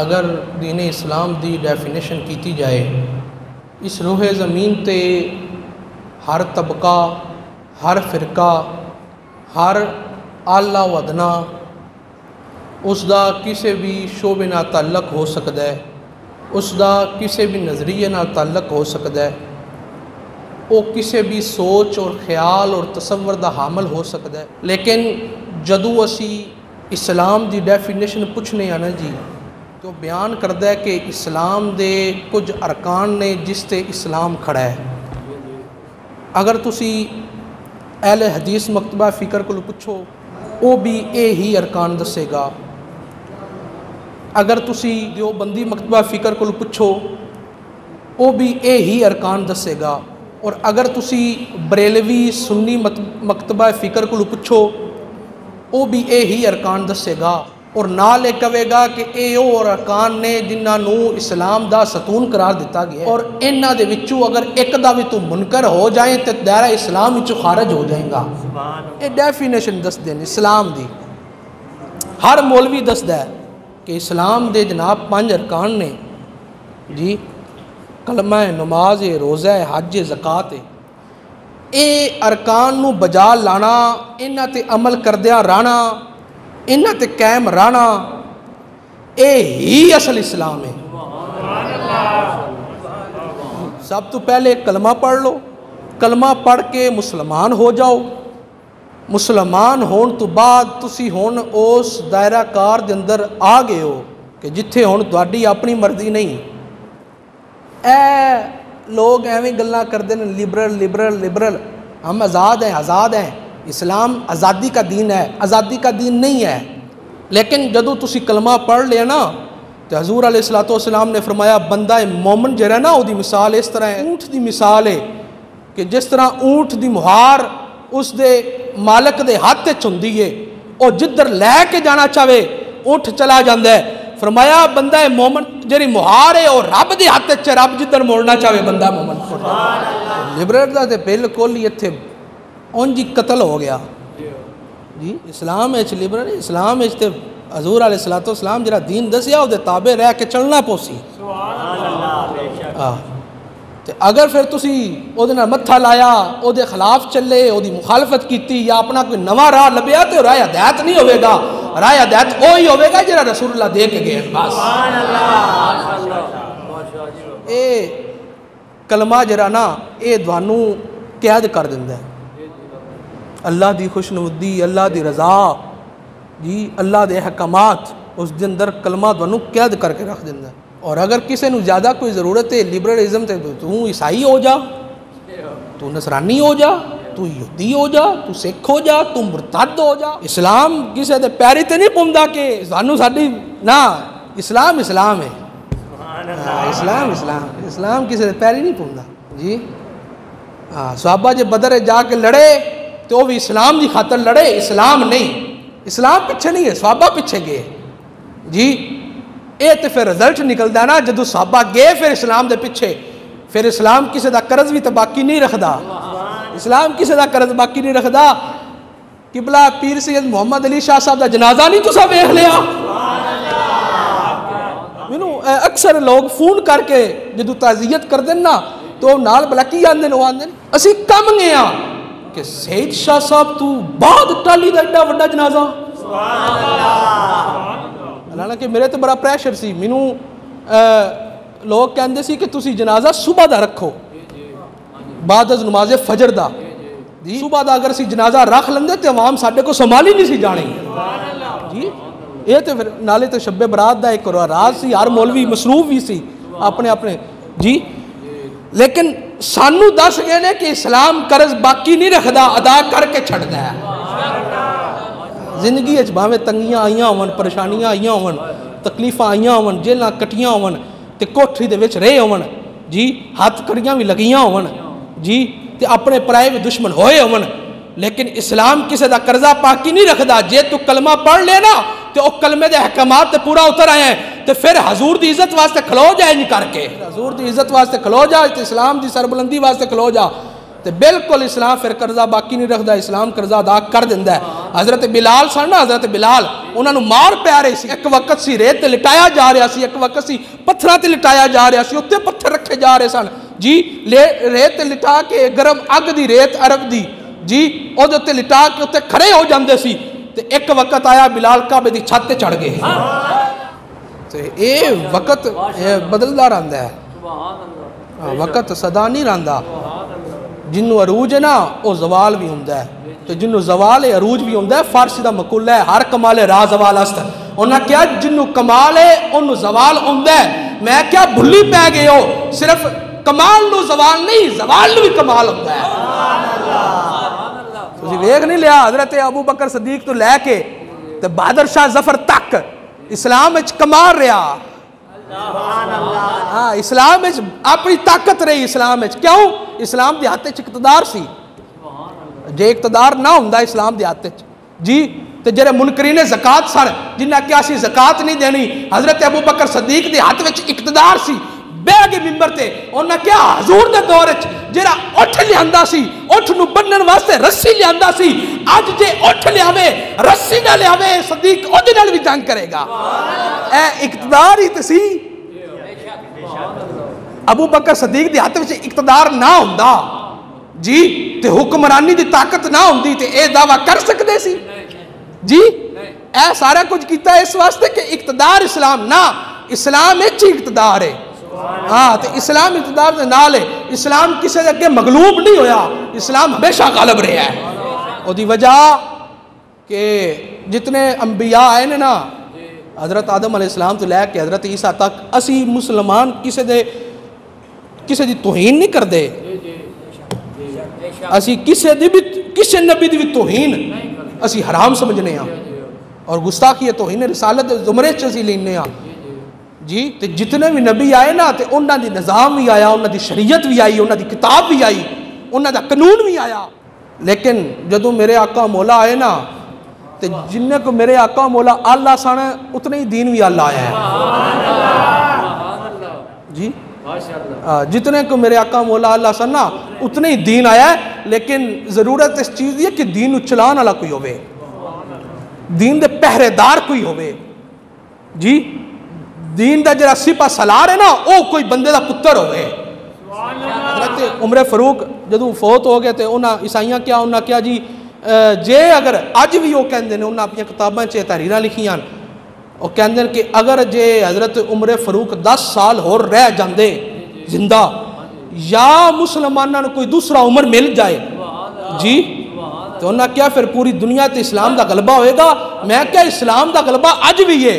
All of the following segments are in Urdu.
اگر دین اسلام دی ڈیفینیشن کیتی جائے اس روح زمین تے ہر طبقہ، ہر فرقہ، ہر آلہ و ادنا اس دا کسی بھی شعبے نال تعلق ہو سکتا ہے، اس دا کسی بھی نظریے نال تعلق ہو سکتا ہے، وہ کسی بھی سوچ اور خیال اور تصور دا حامل ہو سکتا ہے۔ لیکن جدو اسی اسلام دی ڈیفینیشن پوچھنے آنا جی تو بیان کرتا ہے کہ اسلام دے کچھ ارکان نے جس تے اسلام کھڑا ہے۔ اگر تسی اہل حدیث مکتبہ فکر کو پوچھو وہ بھی اے ہی ارکان دسے گا، اگر تسی دیوبندی مکتبہ فکر کو پوچھو وہ بھی اے ہی ارکان دسے گا، اور اگر تسی بریلوی سنی مکتبہ فکر کو پوچھو وہ بھی اے ہی ارکان دسے گا، اور نال کہے گا کہ اے او ارکان نے جنہاں نو اسلام دا ستون قرار دیتا گیا ہے، اور انہاں دے وچوں اگر ایک دا بھی تو منکر ہو جائیں تو دائرہ اسلام وچوں خارج ہو جائیں گا۔ یہ ڈیفینیشن دس دیں اسلام دی، ہر مولوی دس ہے کہ اسلام دے جناب 5 ارکان نے جی، کلمہ نماز روزہ حج زکات اے ارکان نو بجا لانا، انہاں تے عمل کردیا رانا، انہاں تے قائم رانا، اے ہی اصل اسلام ہے۔ سب تو پہلے کلمہ پڑھ لو، کلمہ پڑھ کے مسلمان ہو جاؤ، مسلمان ہون تو بعد تسی ہون اس دائرہ کار دے اندر آ گئے ہو کہ جتھے ہون تہاڈی اپنی مرضی نہیں۔ اے لوگ ایویں گلاں کردے ہیں لبرل لبرل لبرل، ہم آزاد ہیں آزاد ہیں، اسلام آزادی کا دین ہے، آزادی کا دین نہیں ہے۔ لیکن جدو تسی کلمہ پڑھ لیا نا تو حضور علیہ السلام نے فرمایا بندہ مومن جڑا نا وہ دی مثال اس طرح ہے، اونٹ دی مثال ہے کہ جس طرح اونٹ دی مہار اس دے مالک دے ہاتھ چندی ہے، اور جدھر لے کے جانا چاہے اونٹ چلا جاندہ ہے۔ فرمایا بندہ مومن جری مہار ہے اور رب دے ہاتھ چ، رب جدھر موڑنا چاہے بندہ مومن۔ لبرل دا تے بالکل ہی اتھے اونجی قتل ہو گیا جی۔ اسلام اچ لبرل، اسلام اچ تے حضور علیہ السلام جرا دین دسیا او دے تابع رہ کے چلنا پوسی۔ تے اگر پھر تسی او دے نال متھا لایا، او دے خلاف چلے، او دی مخالفت کیتی یا اپنا کوئی نواں راہ لبیا تے راہ ہدایت نہیں ہوئے گا، راہ ہدایت وہی ہوئے گا جرا رسول اللہ دے کے گئے بس۔ اے کلمہ جرا نا اے دوانو قید کر دیندا ہے، اللہ دی خوشنودی، اللہ دی رضا جی، اللہ دے احکامات اس دے اندر کلمہ دوانو قید کر کے رکھ دیندا ہے۔ اور اگر کسی نو زیادہ کوئی ضرورت ہے لبرلزم تے تو عیسائی ہو جا، تو نصرانی ہو جا، تو یہودی ہو جا، تو سکھ ہو جا، تو مرتد ہو جا، اسلام کسی دے پیری تے نہیں پوندا کہ سانو ساڈی نا، اسلام اسلام ہے، اسلام اسلام اسلام کسی دے پیری نہیں پوندا جی۔ صحابہ جے بدر جا کے لڑے تو وہ بھی اسلام دی خاطر لڑے، اسلام نہیں، اسلام پیچھے نہیں ہے، صحابہ پیچھے گئے جی۔ اے تے پھر رزلٹ نکلدا ہے نا جدو صحابہ گئے پھر اسلام دے پیچھے، پھر اسلام کسی دا قرض بھی تو باقی نہیں رکھدا، اسلام کسی دا قرض باقی نہیں رکھدا۔ قبلہ پیر سید محمد علی شاہ صاحب دا جنازہ نہیں تساں ویکھ لیا؟ مینوں اکثر لوگ فون کر کے جدو تعزیت کر دین نا تو نال بلکی آندے نو آندے اسی کم گئے ہاں کہ سید شاہ صاحب تو بعد ٹالی دا ایڈا وڈا جنازہ۔ حالانکہ میرے تو بڑا پریشر سی، مینوں لوگ کہندے سی کہ تسی جنازہ صبح دا رکھو بعد از نماز فجر دا جی، صبح دا اگر سی جنازہ رکھ لیندے تے عوام ساڈے کو سنبھالی نہیں سی جانی جی۔ یہ تے پھر نالے تے شب برات دا ایک راز سی، ہر مولوی مصروف بھی سی اپنے اپنے جی۔ لیکن سانو دس گئے نے کہ اسلام قرض باقی نہیں رکھدا، ادا کر کے چھڑدا ہے۔ زندگی اچ بھاویں تنگیاں آئیاں ہون، پریشانیاں آئیاں ہون، تکلیفاں آئیاں ہون، جیلاں کٹیاں ہون تے کوٹھی دے وچ رہے ہون جی، ہاتھ کڑیاں بھی لگیاں ہون جی، تے اپنے پرائے بھی دشمن ہوئے ہون، لیکن اسلام کسی دا قرضہ باقی نہیں رکھدا۔ جے تو کلمہ پڑھ لے نا تے او کلمے دے احکامات تے پورا اتر آئے ہیں تے پھر حضور دی عزت واسطے کھلو جائے نہیں کر کے، حضور دی عزت واسطے کھلو جا، تے اسلام دی سربلندی واسطے کھلو جا تو بالکل اسلام پھر قرضہ باقی نہیں رکھتا، اسلام قرضہ ادا کر دینا ہے۔ حضرت بلال سن نا، حضرت بلال انہوں نے مار پیا رہی سی، ایک وقت سی ریت تے لٹایا جا رہا سی، ایک وقت سی پتھراں تے لٹایا جا رہا سی، اتنے پتھر رکھے جا رہے سن جی، ریت تے لٹا کے گرم اگ دی ریت عرب دی جی او دے تے لٹا کے اتنے کھڑے ہو جاندے سی، تے ایک وقت آیا بلال کعبے دی چھت تے چڑھ گئے۔ تے اے وقت بدلدا رہندا ہے، وقت سدا نہیں رہندا، جنوں عروج ہے نا وہ زوال بھی ہوندا ہے، تو جنوں زوال ہے عروج بھی ہوندا ہے۔ فارسی دا مقولہ ہے ہر کمال راہ زوال است، انہاں کیا جنوں کمال ہے انہوں زوال ہوندا ہے۔ میں کیا بھلی پہ گئے ہو، صرف کمال نو زوال نہیں، زوال نو بھی کمال ہوندا ہے۔ تسی ویکھ نہیں لیا حضرت ابو بکر صدیق تو لے کے تے بہادر شاہ ظفر تک اسلام وچ کمال رہا، ہاں اسلام وچ اپنی طاقت رہی، اسلام وچ کیوں؟ اسلام دی ہاتھ وچ اقتدار سی، جے اقتدار نہ ہوندا اسلام دی ہاتھ وچ جی تے جڑے منکرین زکات سن جنہاں کیا سی زکات نہیں دینی، حضرت ابو بکر صدیق دے ہاتھ وچ اقتدار سی، بہ کے ممبر تے انہاں کیا حضور دے دور وچ جڑا اٹھ لیاندا سی، اٹھ نو بنن واسطے رسی لیاندا سی، اج جے اٹھ لیاوے رسی نہ لیاوے صدیق اودے نال بھی جنگ کرے گا۔ اے اقتدار ہی تے سی، ابو بکر صدیق دے ہاتھ وچ اقتدار نہ ہوندا جی تے حکمرانی دی طاقت نہ ہوندی تے اے دعویٰ کر سکدے سی جی؟ اے سارا کچھ کیتا ہے اس واسطے کہ اقتدار اسلام نہ، اسلام وچ ہی اقتدار ہے، ہاں تے اسلام اقتدار دے نال ہے، اسلام کسے دے اگے مغلوب نہیں ہویا، اسلام ہمیشہ غالب رہا ہے۔ او دی وجہ کہ جتنے انبیاء آئے نے نا حضرت آدم علیہ السلام تو لے کے حضرت عیسیٰ تک، اسی مسلمان کسے دی توہین نہیں کر دے، اسی کسے نبی دی بھی توہین اسی حرام سمجھنے ہیں اور گستاخی توہین رسالت زمرے چیزی لینے ہیں جی۔ تے جتنے بھی نبی آئے نا تے انہاں دی نظام بھی آیا، انہاں دی شریعت بھی آئی، انہاں دی کتاب بھی آئی، انہاں دا قانون بھی آیا، لیکن جدو میرے آقا مولا آئے نا تے جنہیں کو میرے آقا مولا اللہ سن اتنے ہی دین بھی اللہ آیا ہے جی، جتنے کو میرے آقا مولا اللہ سن نا اتنے ہی دین آیا ہے، لیکن ضرورت اس چیز دی ہے کہ دین چلان والا کوئی ہوئے، دین دے پہرے دار کوئی ہوئے جی، دین دا جرا سپاہ سالار ہے نا او کوئی بندے دا پتر ہوئے۔ حضرت عمر فاروق جدو فوت ہو گئے تھے انہاں عیسائیاں کیا انہاں کیا جی جے اگر اج بھی وہ کہندے نے انہاں اپنی کتاباں چ تحریراں لکھیاں وہ کہندے کہ اگر جے حضرت عمر فاروق 10 سال ہور رہ جاندے زندہ یا مسلمانوں نے کوئی دوسرا عمر مل جائے جی تو انہاں کیا پھر پوری دنیا تے اسلام دا غلبہ ہوئے گا۔ میں کیا اسلام دا غلبہ اج بھی ہے،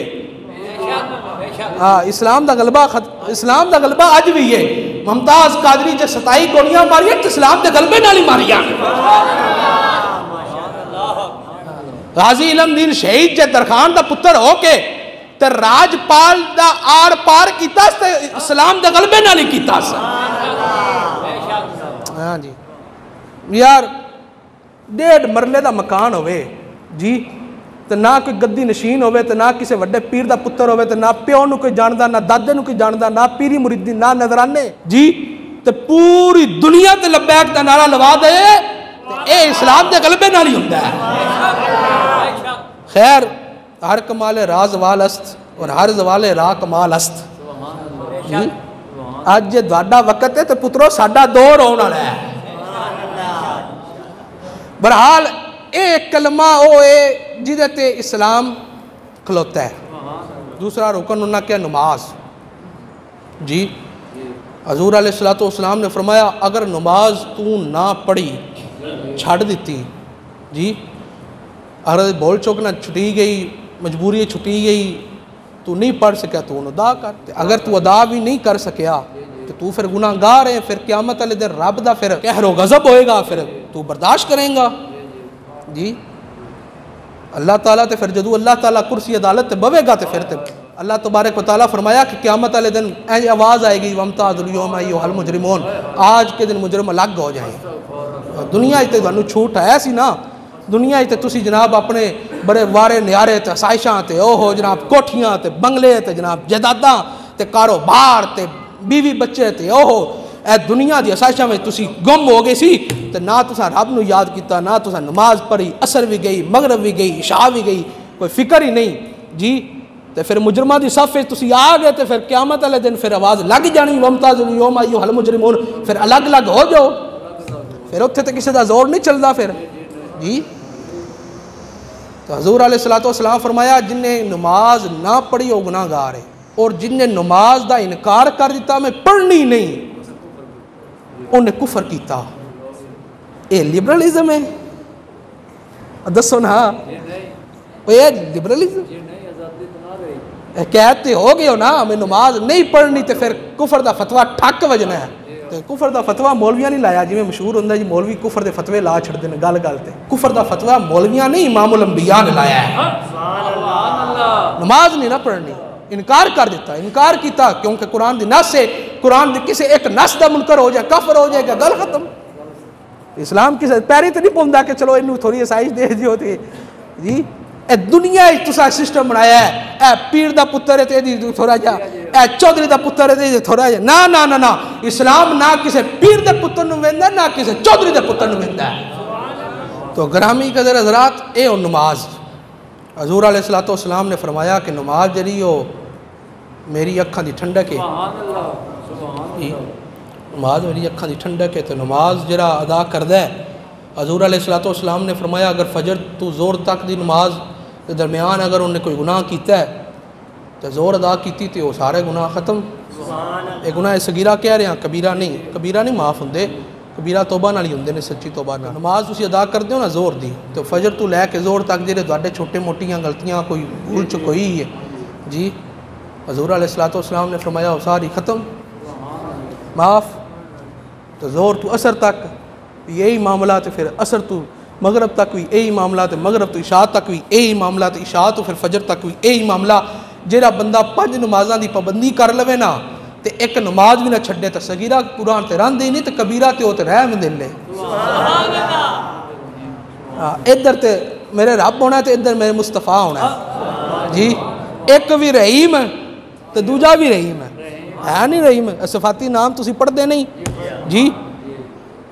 اسلام دا غلبہ اج بھی ہے۔ ممتاز قادری جے 27 گولیاں ماریاں تو اسلام دے غلبے نال ہی ماریاں۔ غازی علم دین شہید جے درخان دا پتر ہو کے تے راج پال دا آر پار کیتا تے اسلام دے غلبے نال ہی کیتا سا۔ ہاں جی یار 1.5 مرلے دا مکان ہوئے جی تے نہ کوئی گدی نشین ہوئے تے نہ کسی وڈے پیر دا پتر ہوئے تے نہ پیو نو کوئی جاندا نہ دادے نو کوئی جاندا نہ پیری مریدی نہ نظرانے جی تے پوری دنیا تے لبیک دا نعرہ لوا دے تے اے اسلام دے غلبے نال ہی ہوندا ہے۔ خیر ہر کمال راہ زوال است اور ہر زوال راہ کمال است جی۔ آج جے دواڈا وقت ہے تے پترو ساڈا دور ہونے والا ہے۔ برحال اے کلمہ او اے جدے تے اسلام کھلوتا ہے۔ دوسرا رکن انہاں کیا نماز جی۔ حضور علیہ السلام نے فرمایا اگر نماز تو نہ پڑھی چھاڑ دیتی جی، اگر بول چوکنا چھٹی گئی مجبوری چھٹی گئی تو نہیں پڑھ سکیا تو انہوں ادا کر، اگر تو ادا بھی نہیں کر سکیا تو پھر گناہ گار ہے، پھر قیامت والے دن رب دا پھر قہر و غضب ہوئے گا، پھر تو برداشت کریں گا جی۔ اللہ تعالیٰ تے پھر جدو اللہ تعالیٰ کرسی عدالت تے بوے گا تے پھر تے اللہ تبارک و تعالیٰ فرمایا کہ قیامت والے دن اینج آواز آئے گی وَامْتَازُوا الْيَوْمَ أَيُّهَا الْمُجْرِمُونَ، آج کے دن مجرم الگ ہو جائیں۔ دنیا تے تانوں چھوٹ ہے سی نا، دنیا تے تسی جناب اپنے بڑے وارے نیارے تے آسائشاں تے او ہو جناب کوٹھیاں تے بنگلے تے جناب جائیداداں تے کاروبار تے بیوی بچے تے او ہو اے دنیا دی آسائشاں میں تسی گم ہو گئے سی تے نہ تساں رب نو یاد کیتا نہ تساں نماز پڑھی عصر بھی گئی مغرب بھی گئی عشاء بھی گئی کوئی فکر ہی نہیں جی تے پھر مجرماں دی صف وچ تسی آ گئے تے پھر قیامت والے دن پھر آواز لگ جانی ومتاز اليوم ایھا المجرمون پھر الگ الگ ہو جاؤ پھر اتنے تے کسی دا زور نہیں چلدا پھر جی تو حضور علیہ الصلوۃ والسلام فرمایا جن نے نماز نہ پڑھی وہ گناہ گار ہے اور جن نے نماز دا انکار کر دیتا میں پڑھنی نہیں انہیں کفر کیتا یہ لبرلزم ہے دسو نا یہ لبرلزم کہتے ہو گئے ہو نا میں نماز نہیں پڑھنی تو پھر کفر دا فتویٰ ٹھک وجنا ہے تو کفر دا فتویٰ مولویاں نہیں لایا جی میں مشہور ہوندہ جی مولوی کفر دے فتوے لا چھڑ دینے گل گل تے کفر دا فتویٰ مولویاں نہیں امام الانبیاء نے لایا ہے نماز نہیں نہ پڑھنی انکار کر دیتا انکار کیتا کیونکہ قرآن دی نص ہے قرآن دی کسی ایک نص دا منکر ہو جائے کفر ہو جائے گا گل ختم اسلام کی پیری تو نہیں پوندا کہ چلو انہوں تھوڑی اسائش دے دی ہوتی ہے جی اے دنیا تسا سسٹم بنایا ہے اے پیر دا پتر ہے تے تھوڑا جا اے چودھری دا پتر ہے تے تھوڑا جا نا نا نا نا اسلام نہ کسی پیر دے پتر نو ویندا نہ کسی چودھری دے پتر نو ویندا ہے تو گرامی قدر حضرات اے نماز حضور علیہ الصلوۃ والسلام نے فرمایا کہ نماز جڑی ہو میری اکھاں دی ٹھنڈک ہے نماز میری اکھاں دی ٹھنڈک ہے تو نماز جڑا ادا کردا ہے حضور علیہ الصلوۃ والسلام نے فرمایا اگر فجر تو زور تک دی نماز کے درمیان اگر انہیں کوئی گناہ کیتا ہے تو زور ادا کیتی تو وہ سارے گناہ ختم یہ گناہ صغیرہ کہہ رہے ہیں کبیرہ نہیں معاف ہوندے کبیرہ توبہ نال ہی ہوندے نے سچی توبہ نال نماز تسی ادا کردے ہو نا زور دی تو فجر تو لے کے زور تک جڑے تواڈے چھوٹے موٹیاں غلطیاں کوئی بھول چ کوئی ہے جی حضور علیہ الصلوۃ والسلام نے فرمایا وہ ساری ختم معاف تو زور تو اثر تک یہی معاملات پھر اثر تو مغرب تک بھی یہی معاملات مغرب تو عشاء تک بھی یہی معاملات عشاء تو پھر فجر تک بھی یہی معاملہ جہاں بندہ 5 نمازاں دی پابندی کر لوے نا تے ایک نماز بھی نہ چھڈے تو صغیرہ قرآن تے رہن دے نہیں تو کبیرہ تے وہ تے رحم دل لے ادھر تے میرے رب ہونا تے ادھر میرے مصطفیٰ ہونا جی ایک بھی رحیم تو دوجا بھی رحیم ہے نہیں رحیم صفاتی نام تسی پڑھ دے نہیں جی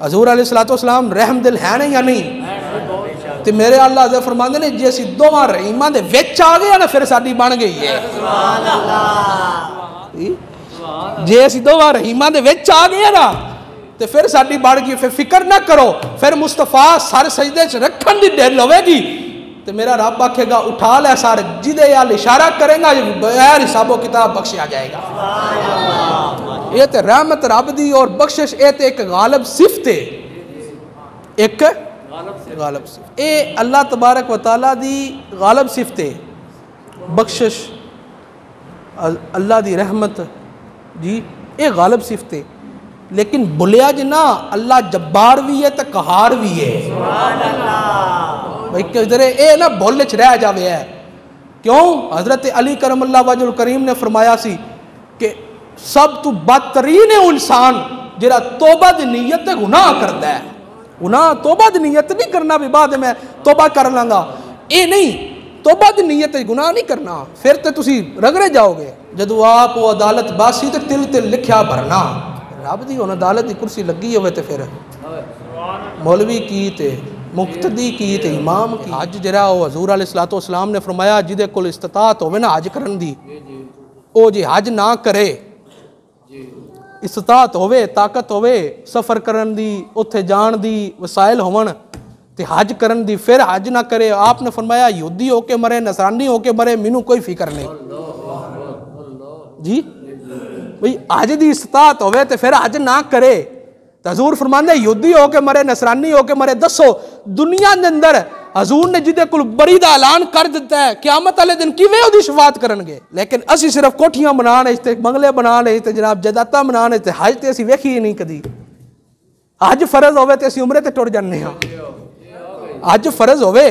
حضور علیہ الصلوۃ والسلام رحم دل ہے نہیں یا نہیں تے میرے اللہ حضرت فرماندے نے جے اسی دوواں رحیماں دے وچ آ گئے نا پھر ساڈی بن گئی ہے سبحان اللہ جے اسی دوواں رحیماں دے وچ آ گئے نا تے پھر ساڈی بن گئی پھر فکر نہ کرو پھر مصطفیٰ سر سجدے چ رکھن دی دل ہوے گی تے میرا رب آکھے گا اٹھا لے سارے جدے یال اشارہ کرے گا بغیر حساب و کتاب بخشیا جائے گا یہ تے رحمت رب دی اور بخشش یہ تے ایک غالب صفت ہے ایک غالب صفت اے اللہ تبارک و تعالیٰ دی غالب صفت ہے بخشش اللہ دی رحمت جی اے غالب صفت ہے لیکن بلیا جنا اللہ جبار بھی ہے تے قہار بھی ہے سبحان اللہ بھائی کہ اے نا بولچ رہ جاوے ہے کیوں حضرت علی کرم اللہ وجہ الکریم نے فرمایا سی کہ سب تو بدترین انسان جڑا توبہ دی نیت تے گناہ کردا ہے گناہ توبہ دی نیت نہیں کرنا بھی بعد میں توبہ کر لوں گا اے نہیں توبہ دی نیت گناہ نہیں کرنا پھر تے تسی رگڑے جاؤ گے جدو آپ وہ عدالت باسی تے تل تل لکھیا بھرنا رب دی ہن عدالت دی کرسی لگی ہوئے تے پھر مولوی کی تے مقتدی کی تے امام کی حج جڑا وہ حضور علیہ الصلوۃ والسلام نے فرمایا جدے کول استطاعت ہوے نا حج کرن دی او جی حج نہ کرے استطاعت ہوے طاقت ہوے سفر کرن دی اتھے جان دی وسائل ہون تے حج کرن دی پھر حج نہ کرے آپ نے فرمایا یہودی ہو کے مرے نصرانی ہو کے مرے مینوں کوئی فکر نہیں جی بھئی حج دی استطاعت ہوے تے پھر حج نہ کرے تے حضور فرماندے یہودی ہو کے مرے نصرانی ہو کے مرے دسو دنیا دے اندر حضور نے جدے کل بری دا اعلان کر دیتا ہے قیامت والے دن کیویں اودی شفاعت کرن گے لیکن اسی صرف کوٹھیاں بنانے تے بنگلے بنانے تے جناب جائیداداں بنانے تے حج تے اسی ویکھی نہیں کدی حج فرض ہوے تے اسی عمرے تے ٹر جانے ہاں حج فرض ہوے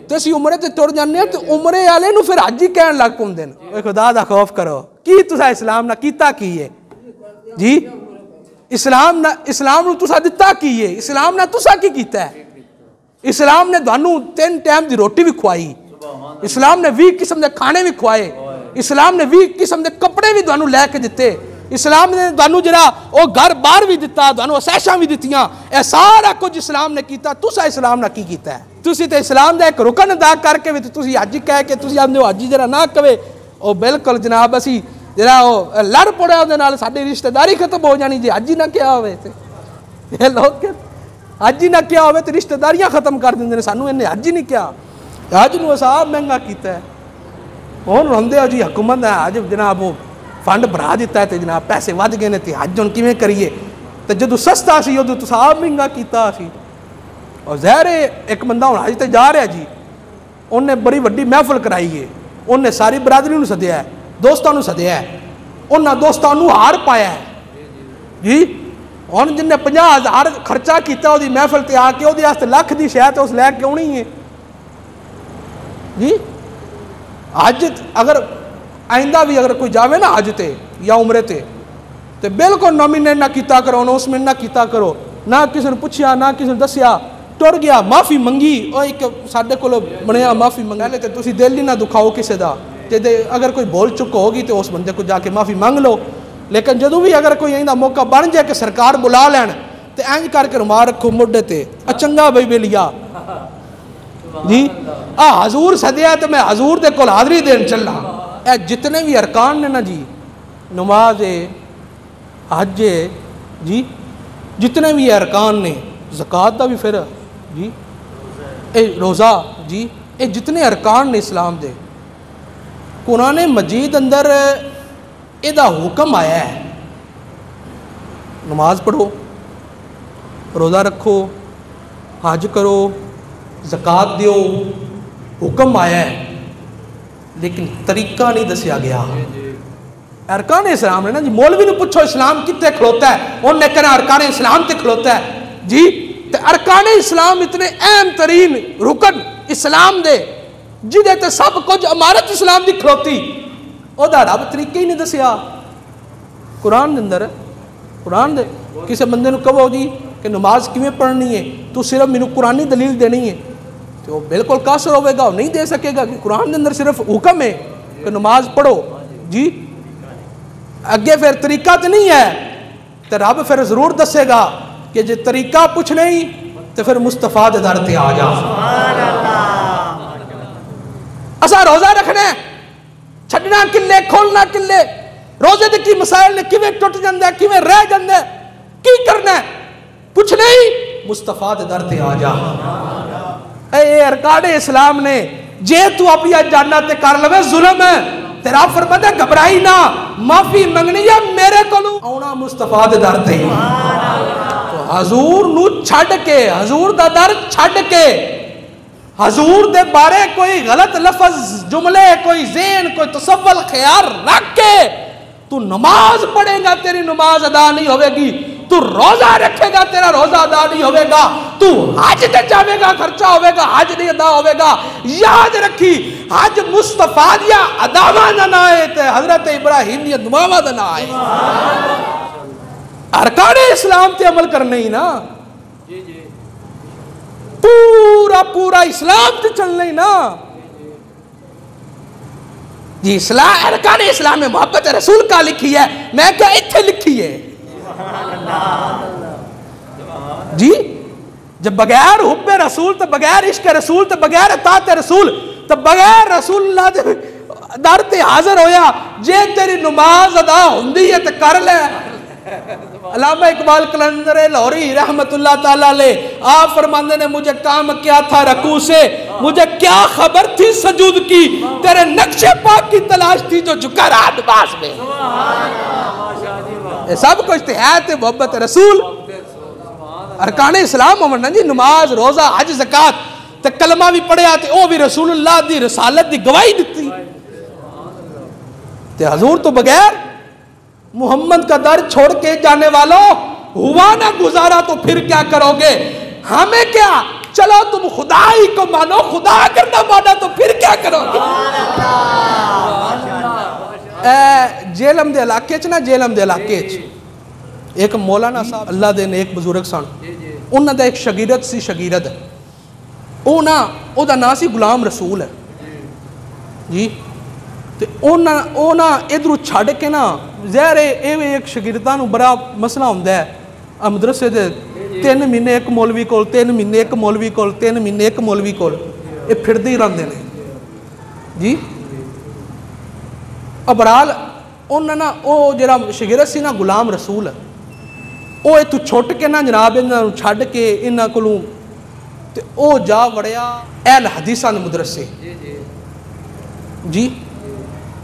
تے اسی عمرے تے ٹر جانے ہاں تے عمرے والے نو پھر حج ہی کہن لگ پوندے نے اوے خدا دا خوف کرو کی تساں اسلام نہ کیتا کی ہے جی اسلام نو تساں دتا کی ہے اسلام نہ تساں کی کیتا ہے اسلام نے دانوں 3 ٹائم دی روٹی بھی کھوائی اسلام نے 20 قسم دے کھانے بھی کھوائے اسلام نے 20 قسم دے کپڑے بھی دانوں لے کے دیتے اسلام نے تانوں جڑا او گھر بار بھی دتا تانوں اسیشاں بھی دتیاں اے سارا کچھ اسلام نے کیتا تسا اسلام نے کی کیتا ہے تسی تے اسلام دا ایک رکن ادا کر کے تسی حج کہہ کے تسی آندے ہو حج جڑا نہ کہے او بالکل جناب اسی جڑا او لڑ پڑیا اودے نال ساڈی رشتہ داری ختم ہو جانی جی حج ہی نہ کیا ہوئے تے اے لوگ حج ہی نہ کیا ہوئے تے رشتہ داریاں ختم کر دیندے نے سانوں انہیں حج ہی نہیں کیا حج نو صاحب مہنگا کیتا ہے ہن روندے ہو جی حکومت نے حج جناب وہ فنڈ بھرا دیتا ہے تے جناب پیسے ود گئے نے تے حج ہن کیویں کریے تے جدوں سستا سی ادوں تو صاحب مہنگا کیتا سی اور ظاہر ہے ایک بندہ ہن حج تے جا رہا جی انہیں بڑی وڈی محفل کرائی ہے انہیں ساری برادری نو سدیا ہے دوستاں نو سدیا ہے انہاں دوستاں نو ہار پایا ہے جی ہن جن نے 50,000 خرچہ کیتا وہ محفل تے آ کے وہ لکھ دی شاید اس لے کے آنی ہے جی حج اگر آئندہ بھی اگر کوئی جاوے نا حج تے یا عمرے تے بالکل نامینیٹ نہ کیتا کرو اناؤنسمنٹ نہ کیتا کرو نہ کسی نے پوچھیا نہ کسی نے دسیا ٹر گیا معافی منگی اور ایک ساڈے کول بنیا معافی منگا لے تے تسی دل ہی نہ دکھاؤ کسی دا تے اگر کوئی بول چک ہوگی تو اس بندے کو جا کے معافی مانگ لو لیکن جدوں بھی اگر کوئی ایندہ موقع بن جائے کہ سرکار بلا لین تے اینج کر کے رومال رکھو مڈے تے چنگا بھائی بیلیا جی حضور سدیا تے میں حضور دے کول حاضری دین چلا اے جتنے بھی ارکان نے نا جی نماز حج جی جتنے بھی ارکان نے زکوٰۃ دا بھی پھر جی اے روزہ جی اے جتنے ارکان نے اسلام دے قرآن مجید اندر دا حکم آیا ہے نماز پڑھو روزہ رکھو حج کرو زکوٰۃ دیو حکم آیا ہے لیکن طریقہ نہیں دسیا گیا ارکان اسلام ہے نا جی مولوی نے پوچھو اسلام کتے کھلوتا ہے انہوں نے کہنا ارکان اسلام تے کھلوتا ہے جی تے ارکان اسلام اتنے اہم ترین رکن اسلام دے جدے تے سب کچھ عمارت اسلام دی کھلوتی او دا رب طریقے ہی نہیں دسیا قرآن دے اندر قرآن دے کسی بندے نو کہو جی کہ نماز کیویں پڑھنی ہے تو صرف مینوں قرآنی دلیل دینی ہے تو بالکل کافر ہوئے گا نہیں دے سکے گا کہ قرآن دے اندر صرف حکم ہے کہ نماز پڑھو جی اگے پھر طریقہ تو نہیں ہے تو رب پھر ضرور دسے گا کہ جے طریقہ پوچھ نہیں تو پھر مصطفیٰ دے در تے آ جا اسا روزہ رکھنا ہے چھڈنا کلے کھولنا کلے روزے دے کی مسائل نے کیویں ٹوٹ جاندا ہے کیویں رہ جاندا ہے کی کرنا ہے پوچھ نہیں مصطفیٰ دے در تے آ جا اے ارکان اسلام نے جے تو اپنی جانا تے کر لوے ظلم ہے تیرا فرماتا ہے گھبرائی نہ معافی منگنی ہے میرے کو آنا مصطفیٰ دے در تے تو حضور نو چھڈ کے حضور دا در چھڈ کے حضور دے بارے کوئی غلط لفظ جملے کوئی ذہن کوئی تصور خیال رکھ کے تو نماز پڑھے گا تیری نماز ادا نہیں ہوئے گی تو روزہ رکھے گا تیرا روزہ ادا نہیں ہوئے گا تو حج تے جاوے گا خرچہ ہوئے گا حج نہیں ادا ہوئے گا یاد رکھی حج مصطفیٰ دیا اداوہ نہ آئے تے حضرت ابراہیم دیا دعاوہ نہ آئے ارکان اسلام تے عمل کرنے ہی نا پورا اسلام تے چلنے ہی نا جی اسلام ارکان اسلام میں محبت رسول کا لکھی ہے میں کیا اتھے لکھی ہے جی جب بغیر حب رسول تو بغیر عشق رسول تو بغیر اطاعت رسول تو بغیر رسول اللہ دے در تے حاضر ہویا جے تیری نماز ادا ہوندی ہے تے کر لے علامہ اقبال قلندر لاہوری رحمت اللہ تعالیٰ علیہ آپ فرماندے نے مجھے کام کیا تھا رکوع سے مجھے کیا خبر تھی سجود کی تیرے نقش پاک کی تلاش تھی جو جھکا رہا دباس میں یہ سب کچھ تے ہے تے محبت رسول ارکان اسلام ہونا جی نماز روزہ حج زکوٰۃ تے کلمہ بھی پڑھیا تے او بھی رسول اللہ دی رسالت دی گواہی دیتی تے حضور تو بغیر محمد کا در چھوڑ کے جانے والوں ہوا نہ گزارا تو پھر کیا کرو گے ہمیں کیا چلو تم خدا ہی کو مانو خدا اگر نہ مانا تو پھر کیا کرو گے جیلم دے علاقے چ نا جیلم دے علاقے چ ایک مولانا صاحب اللہ دے نے ایک بزرگ سن انہاں دا ایک شاگرد سی شاگرد او دا نام سی غلام رسول ہے جی ਤੇ ਉਹ ਨਾ ਇਧਰੋਂ ਛੱਡ ਕੇ ਨਾ ਜ਼ਹਿਰ ਇਹ ਇੱਕ ਸ਼ਾਗਿਰਦਾਂ ਨੂੰ ਬੜਾ ਮਸਲਾ ਹੁੰਦਾ ਹੈ ਆ ਮਦਰਸੇ ਦੇ 3 ਮਹੀਨੇ ਇੱਕ ਮੌਲਵੀ ਕੋਲ 3 ਮਹੀਨੇ ਇੱਕ ਮੌਲਵੀ ਕੋਲ 3 ਮਹੀਨੇ ਇੱਕ ਮੌਲਵੀ ਕੋਲ ਇਹ ਫਿਰਦੇ ਹੀ ਰਹਿੰਦੇ ਨੇ ਜੀ ਅਬਰਾਲ ਉਹਨਾਂ ਨਾ ਉਹ ਜਿਹੜਾ ਸ਼ਾਗਿਰਦ ਸੀ ਨਾ ਗੁਲਾਮ ਰਸੂਲ ਉਹ ਇੱਥੋਂ ਛੁੱਟ ਕੇ ਨਾ ਜਨਾਬ ਇਹਨਾਂ ਨੂੰ ਛੱਡ ਕੇ ਇਹਨਾਂ ਕੋਲੋਂ ਤੇ ਉਹ ਜਾ ਵੜਿਆ ਅਹਿਲ ਹਦੀਸਾਂ ਦੇ ਮਦਰਸੇ ਜੀ